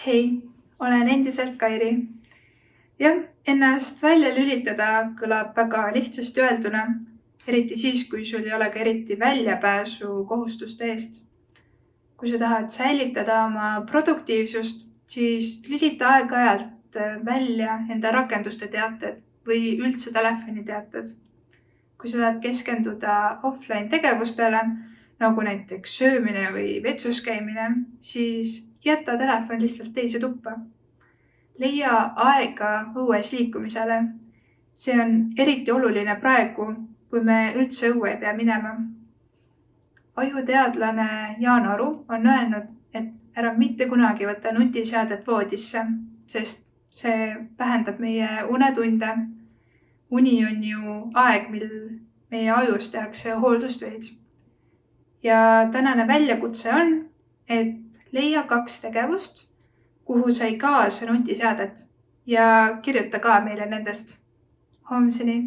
Hei, olen endiselt Kairi. Jah, ennast välja lülitada kõlab väga lihtsasti öelduna, eriti siis, kui sul ei ole ka eriti väljapääsu kohustuste eest. Kui sa tahad säilitada oma produktiivsust, siis lülita aeg-ajalt välja enda rakenduste teated või üldse telefoni teated. Kui sa tahad keskenduda offline tegevustele, nagu näiteks söömine või vetsus käimine, siis jäta telefon lihtsalt teise tuppa. Leia aega õues liikumisele. See on eriti oluline praegu, kui me üldse õue ei pea minema. Ajuteadlane Jaan Aru on öelnud, et ära mitte kunagi võta nutiseadet voodisse, sest see vähendab meie unetunde. Uni on ju aeg, mil meie ajus tehakse hooldustöid. Ja tänane väljakutse on, et leia 2 tegevust, kuhu sai kaasa nutiseadet ja kirjuta ka meile nendest. Homseni!